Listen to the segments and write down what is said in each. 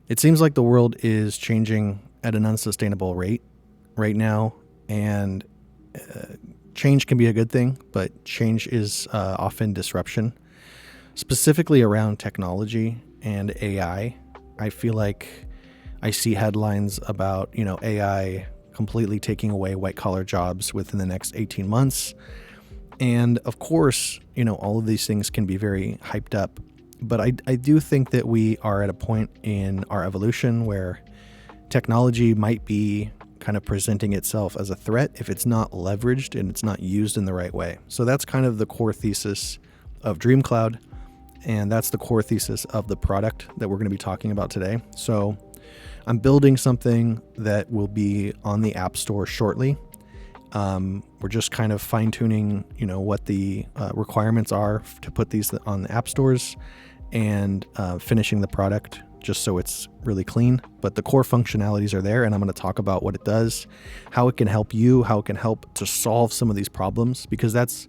It seems like the world is changing at an unsustainable rate right now, and change can be a good thing, but change is often disruption, specifically around technology and AI. I feel like I see headlines about, AI completely taking away white collar jobs within the next 18 months. And of course, all of these things can be very hyped up. But I do think that we are at a point in our evolution where technology might be kind of presenting itself as a threat if it's not leveraged and it's not used in the right way. So that's kind of the core thesis of DreamCloud. And that's the core thesis of the product that we're going to be talking about today. So I'm building something that will be on the App Store shortly. We're just kind of fine tuning, what the requirements are to put these on the app stores, and finishing the product just so it's really clean. But the core functionalities are there, and I'm going to talk about what it does, how it can help you, how it can help to solve some of these problems, because that's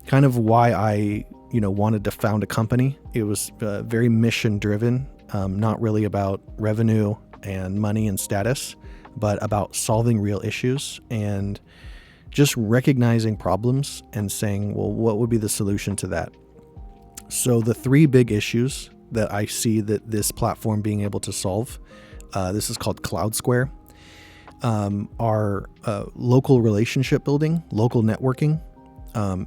kind of why I, wanted to found a company. It was very mission driven, not really about revenue and money and status, but about solving real issues and just recognizing problems and saying, well, what would be the solution to that? So the three big issues that I see that this platform being able to solve, this is called CloudSquare, are local relationship building, local networking,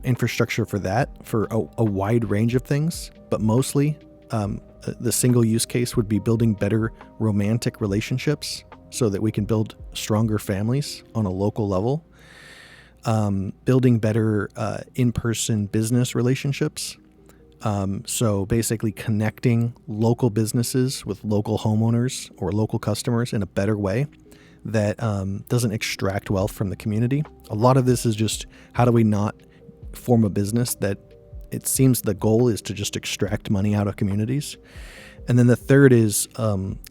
infrastructure for that, for a wide range of things, but mostly the single use case would be building better romantic relationships so that we can build stronger families on a local level, building better in-person business relationships. So basically connecting local businesses with local homeowners or local customers in a better way that doesn't extract wealth from the community. A lot of this is just, how do we not form a business that it seems the goal is to just extract money out of communities? And then the third is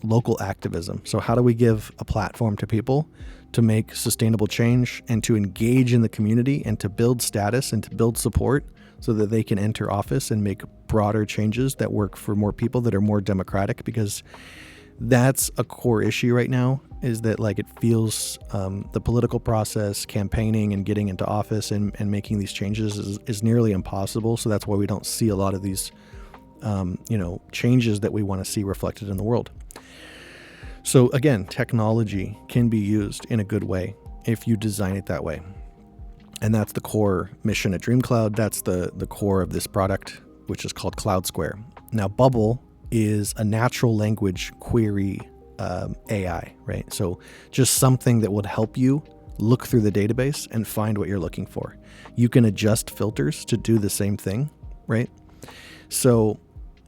local activism. So how do we give a platform to people to make sustainable change and to engage in the community and to build status and to build support so that they can enter office and make broader changes that work for more people, that are more democratic? Because that's a core issue right now, is that it feels the political process, campaigning and getting into office and making these changes is nearly impossible. So that's why we don't see a lot of these changes that we want to see reflected in the world. So again, technology can be used in a good way if you design it that way. And that's the core mission at DreamCloud. That's the core of this product, which is called CloudSquare. Now, Bubble is a natural language query AI, right? So just something that would help you look through the database and find what you're looking for. You can adjust filters to do the same thing, right? So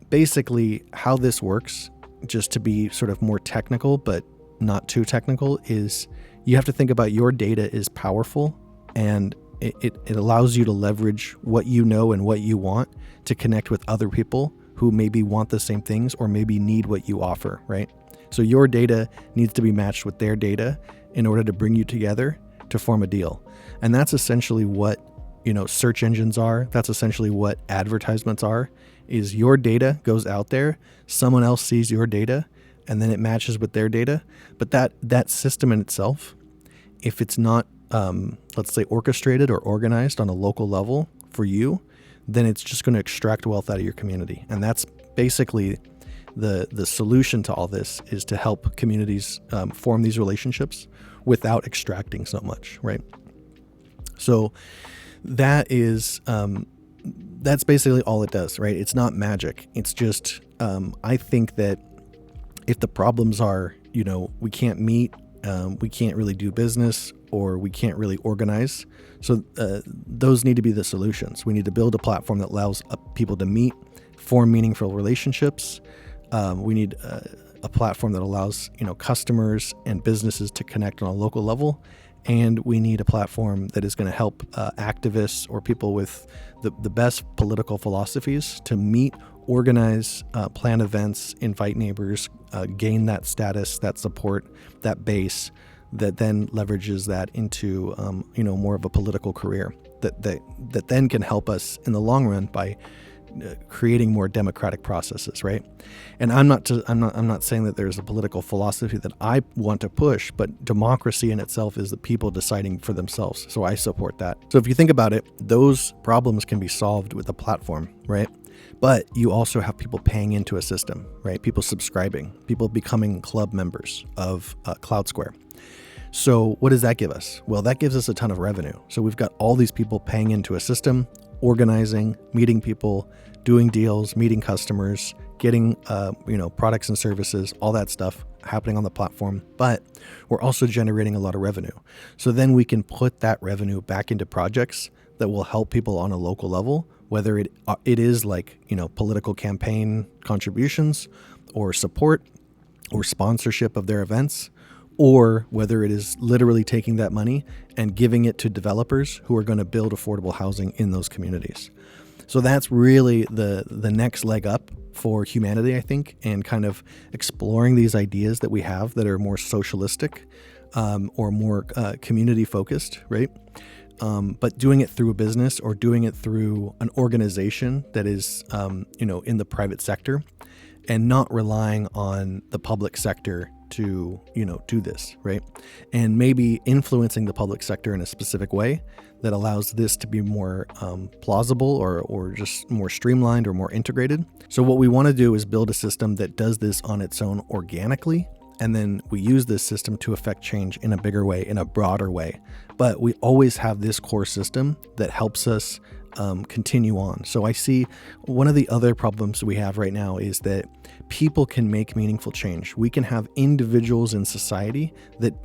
basically how this works, just to be sort of more technical, but not too technical, is you have to think about your data is powerful, and it allows you to leverage what you know and what you want to connect with other people who maybe want the same things or maybe need what you offer, right? So your data needs to be matched with their data in order to bring you together to form a deal. And that's essentially what, search engines are. That's essentially what advertisements are, is your data goes out there, someone else sees your data, and then it matches with their data. But that system in itself, if it's not, let's say, orchestrated or organized on a local level for you, then it's just going to extract wealth out of your community. And that's basically the solution to all this, is to help communities form these relationships without extracting so much, right? So that is that's basically all it does, right? It's not magic. It's just I think that if the problems are, we can't meet, we can't really do business, or we can't really organize, so those need to be the solutions. We need to build a platform that allows people to meet, form meaningful relationships. We need a platform that allows customers and businesses to connect on a local level, and we need a platform that is going to help activists or people with the best political philosophies to meet, organize, plan events, invite neighbors, gain that status, that support, that base, that then leverages that into more of a political career that then can help us in the long run by creating more democratic processes, right? And I'm not saying that there's a political philosophy that I want to push, but democracy in itself is the people deciding for themselves. So I support that. So if you think about it, those problems can be solved with a platform, right? But you also have people paying into a system, right? People subscribing, people becoming club members of CloudSquare. So what does that give us? Well, that gives us a ton of revenue. So we've got all these people paying into a system, organizing, meeting people, doing deals, meeting customers, getting products and services, all that stuff happening on the platform. But we're also generating a lot of revenue. So then we can put that revenue back into projects that will help people on a local level, whether it is like, political campaign contributions or support or sponsorship of their events, or whether it is literally taking that money and giving it to developers who are going to build affordable housing in those communities. So that's really the next leg up for humanity, I think, and kind of exploring these ideas that we have that are more socialistic or more community focused, right? But doing it through a business or doing it through an organization that is, in the private sector, and not relying on the public sector to, do this, right? And maybe influencing the public sector in a specific way that allows this to be more plausible or just more streamlined or more integrated. So what we want to do is build a system that does this on its own organically, and then we use this system to affect change in a bigger way, in a broader way. But we always have this core system that helps us continue on. So I see one of the other problems we have right now is that people can make meaningful change. We can have individuals in society that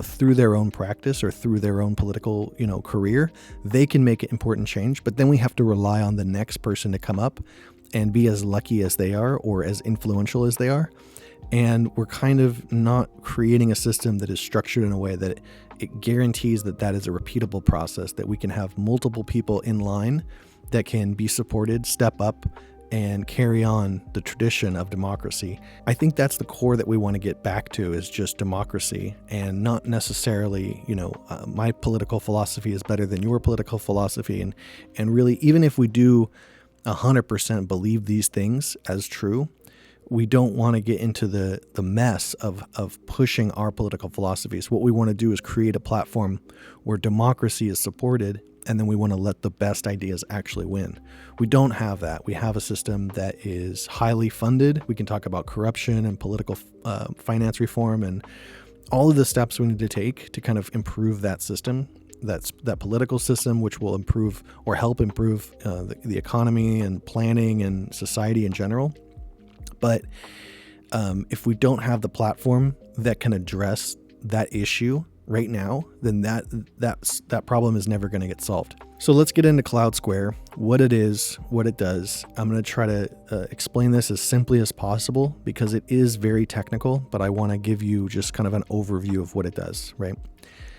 through their own practice or through their own political career, they can make important change. But then we have to rely on the next person to come up and be as lucky as they are or as influential as they are. And we're kind of not creating a system that is structured in a way that it guarantees that is a repeatable process, that we can have multiple people in line that can be supported, step up, and carry on the tradition of democracy. I think that's the core that we want to get back to, is just democracy, and not necessarily, my political philosophy is better than your political philosophy. And really, even if we do 100% believe these things as true, we don't want to get into the mess of pushing our political philosophies. What we want to do is create a platform where democracy is supported, and then we want to let the best ideas actually win. We don't have that. We have a system that is highly funded. We can talk about corruption and political finance reform and all of the steps we need to take to kind of improve that system. That political system, which will improve or help improve the economy and planning and society in general. But if we don't have the platform that can address that issue right now, then that problem is never going to get solved. So let's get into CloudSquare, what it is, what it does. I'm going to try to explain this as simply as possible because it is very technical, but I want to give you just kind of an overview of what it does, right?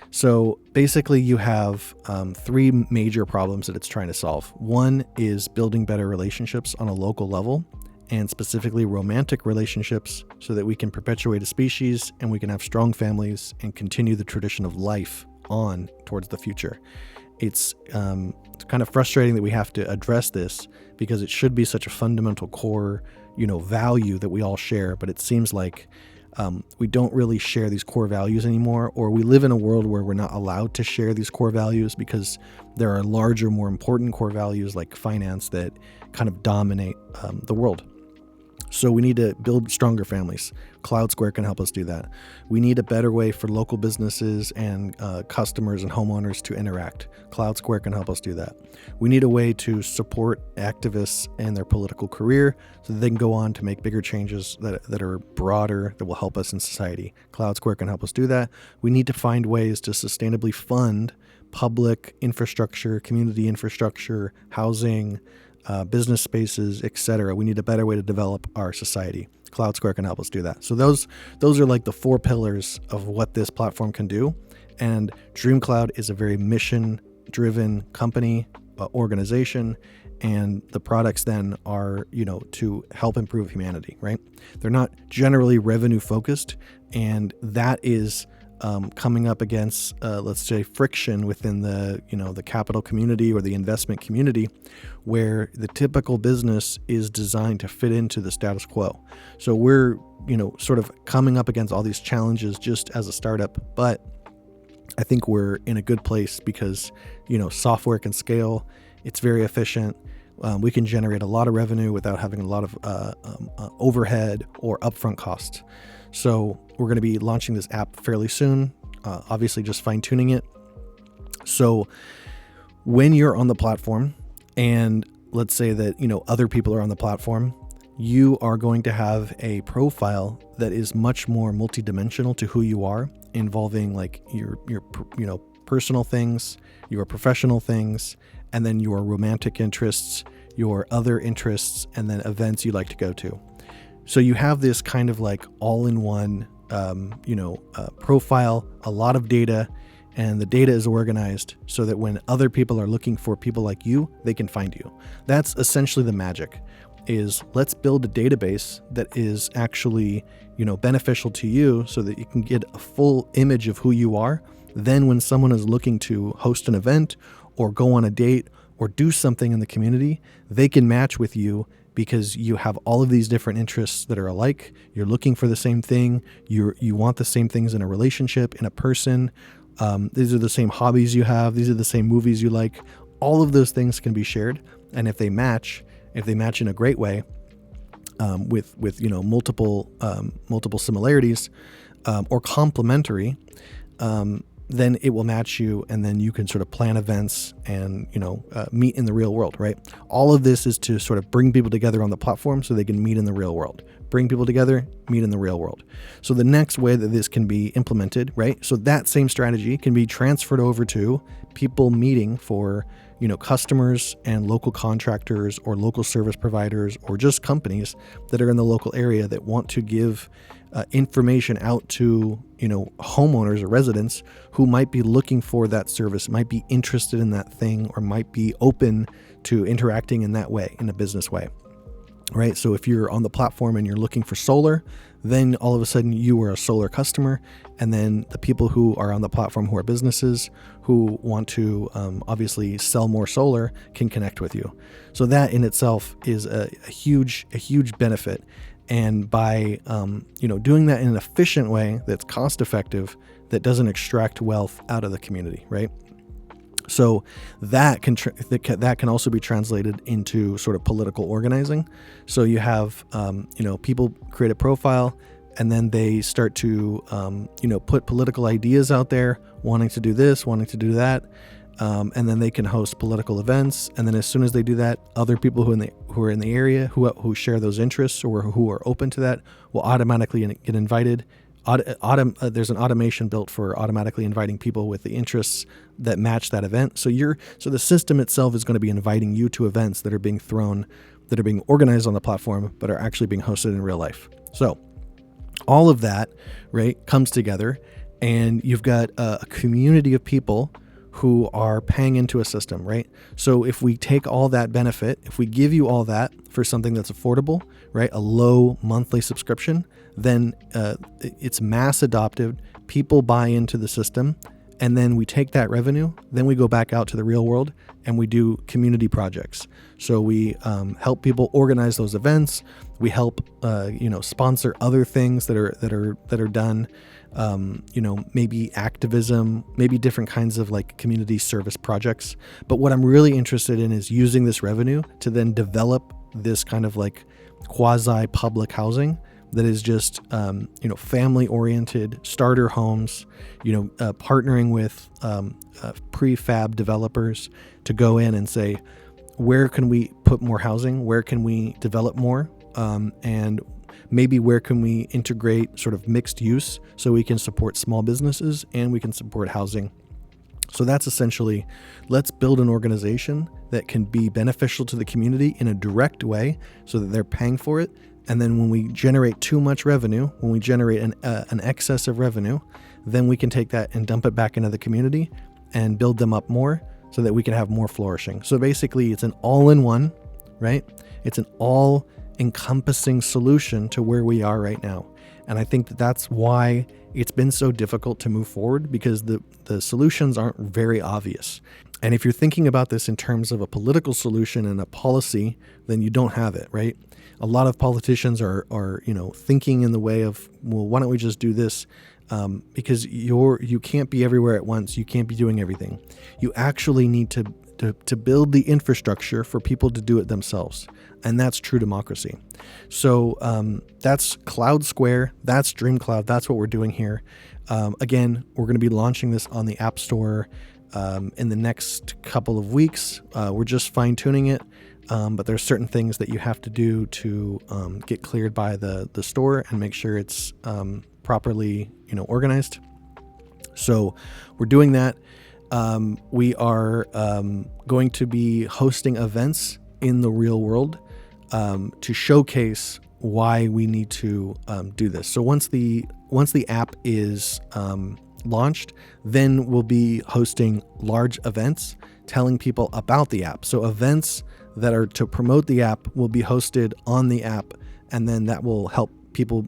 So basically you have three major problems that it's trying to solve. One is building better relationships on a local level, and specifically romantic relationships, so that we can perpetuate a species and we can have strong families and continue the tradition of life on towards the future. It's kind of frustrating that we have to address this because it should be such a fundamental core, value that we all share, but it seems like we don't really share these core values anymore, or we live in a world where we're not allowed to share these core values because there are larger, more important core values like finance that kind of dominate the world. So we need to build stronger families. CloudSquare can help us do that. We need a better way for local businesses and customers and homeowners to interact. CloudSquare can help us do that. We need a way to support activists in their political career so that they can go on to make bigger changes that are broader, that will help us in society. CloudSquare can help us do that. We need to find ways to sustainably fund public infrastructure, community infrastructure, housing, business spaces, etc. We need a better way to develop our society. CloudSquare can help us do that. So those are like the four pillars of what this platform can do. And DreamCloud is a very mission-driven company, organization, and the products then are, to help improve humanity, right? They're not generally revenue focused, and that is coming up against, let's say, friction within the, the capital community or the investment community, where the typical business is designed to fit into the status quo. So we're, sort of coming up against all these challenges just as a startup, but I think we're in a good place because, software can scale. It's very efficient. We can generate a lot of revenue without having a lot of overhead or upfront costs. So we're going to be launching this app fairly soon, obviously just fine-tuning it. So when you're on the platform, and let's say that, other people are on the platform, you are going to have a profile that is much more multidimensional to who you are, involving like your personal things, your professional things, and then your romantic interests, your other interests, and then events you like to go to. So you have this kind of like all-in-one, profile, a lot of data, and the data is organized so that when other people are looking for people like you, they can find you. That's essentially the magic, is let's build a database that is actually, beneficial to you so that you can get a full image of who you are. Then when someone is looking to host an event or go on a date or do something in the community, they can match with you because you have all of these different interests that are alike. You're looking for the same thing. You want the same things in a relationship, in a person. These are the same hobbies you have. These are the same movies you like. All of those things can be shared. And if they match in a great way, with multiple similarities, or complementary, then it will match you, and then you can sort of plan events and, meet in the real world, right? All of this is to sort of bring people together on the platform so they can meet in the real world. Bring people together, meet in the real world. So the next way that this can be implemented, right? So that same strategy can be transferred over to people meeting for, customers and local contractors or local service providers or just companies that are in the local area that want to give information out to, homeowners or residents who might be looking for that service, might be interested in that thing, or might be open to interacting in that way, in a business way, right? So if you're on the platform and you're looking for solar, then all of a sudden you are a solar customer. And then the people who are on the platform who are businesses who want to obviously sell more solar can connect with you. So that in itself is a huge benefit. And by, doing that in an efficient way that's cost effective, that doesn't extract wealth out of the community, right? So that can also be translated into sort of political organizing. So you have, people create a profile, and then they start to, put political ideas out there, wanting to do this, wanting to do that. And then they can host political events. And then as soon as they do that, other people who are in the area who share those interests or who are open to that will automatically get invited. There's an automation built for automatically inviting people with the interests that match that event. So the system itself is going to be inviting you to events that are being organized on the platform, but are actually being hosted in real life. So all of that, right, comes together, and you've got a community of people who are paying into a system, right? So if we take all that benefit, if we give you all that for something that's affordable, right, a low monthly subscription, then it's mass adopted, people buy into the system, and then we take that revenue, then we go back out to the real world and we do community projects. So we help people organize those events. We help sponsor other things that are done. Maybe activism, maybe different kinds of like community service projects. But what I'm really interested in is using this revenue to then develop this kind of like quasi public housing that is just, family oriented starter homes, partnering with prefab developers to go in and say, where can we put more housing? Where can we develop more? And maybe where can we integrate sort of mixed use so we can support small businesses and we can support housing. So that's essentially, let's build an organization that can be beneficial to the community in a direct way so that they're paying for it. And then when we generate too much revenue, when we generate an excess of revenue, then we can take that and dump it back into the community and build them up more so that we can have more flourishing. So basically it's an all-in-one, right? It's an all-encompassing solution to where we are right now. And I think that that's why it's been so difficult to move forward, because the solutions aren't very obvious. And if you're thinking about this in terms of a political solution and a policy, then you don't have it, right? A lot of politicians are thinking in the way of, well, why don't we just do this? Because you can't be everywhere at once. You can't be doing everything. You actually need to build the infrastructure for people to do it themselves. And that's true democracy. So that's Cloud Square. That's DreamCloud. That's what we're doing here. Again, we're going to be launching this on the App Store in the next couple of weeks. We're just fine tuning it. But there's certain things that you have to do to get cleared by the store and make sure it's properly organized. So we're doing that. We are going to be hosting events in the real world to showcase why we need to do this. So once the app is launched, then we'll be hosting large events telling people about the app. So events that are to promote the app will be hosted on the app, and then that will help people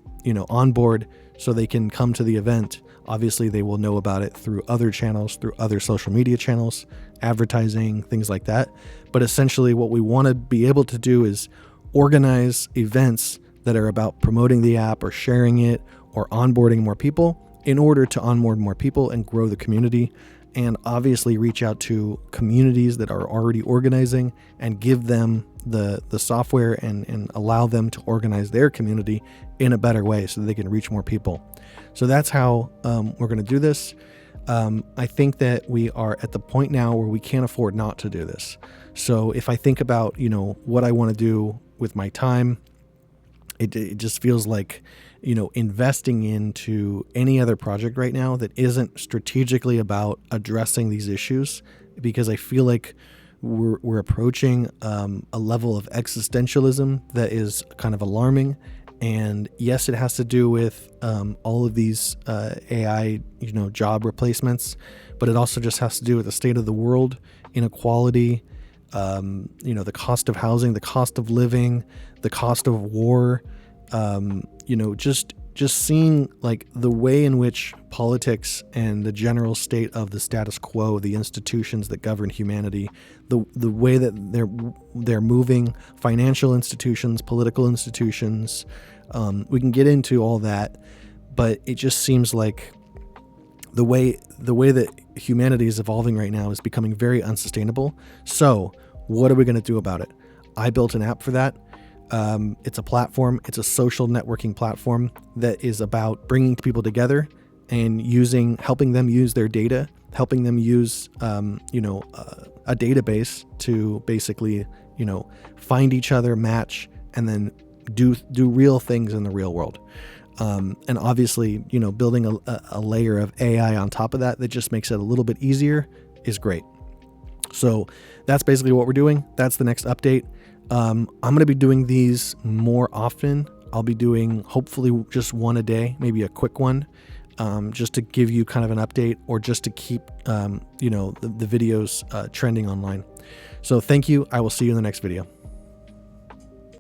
onboard so they can come to the event. Obviously, they will know about it through other channels, through other social media channels, advertising, things like that. But essentially, what we want to be able to do is organize events that are about promoting the app or sharing it or onboarding more people in order to onboard more people and grow the community. And obviously reach out to communities that are already organizing and give them the software and allow them to organize their community in a better way so that they can reach more people. So that's how we're going to do this. I think that we are at the point now where we can't afford not to do this. So if I think about, what I want to do with my time, it just feels like, investing into any other project right now that isn't strategically about addressing these issues, because I feel like we're approaching a level of existentialism that is kind of alarming. And yes, it has to do with all of these AI, job replacements, but it also just has to do with the state of the world, inequality, the cost of housing, the cost of living, the cost of war. Just seeing like the way in which politics and the general state of the status quo, the institutions that govern humanity, the way that they're moving financial institutions, political institutions. We can get into all that, but it just seems like the way that humanity is evolving right now is becoming very unsustainable. So what are we going to do about it? I built an app for that. It's a platform. It's a social networking platform that is about bringing people together and helping them use their data, helping them use, a database to basically, find each other, match, and then do real things in the real world. And obviously, building a layer of AI on top of that just makes it a little bit easier is great. So that's basically what we're doing. That's the next update. I'm going to be doing these more often. I'll be doing hopefully just one a day, maybe a quick one, just to give you kind of an update, or just to keep, the videos trending online. So thank you. I will see you in the next video.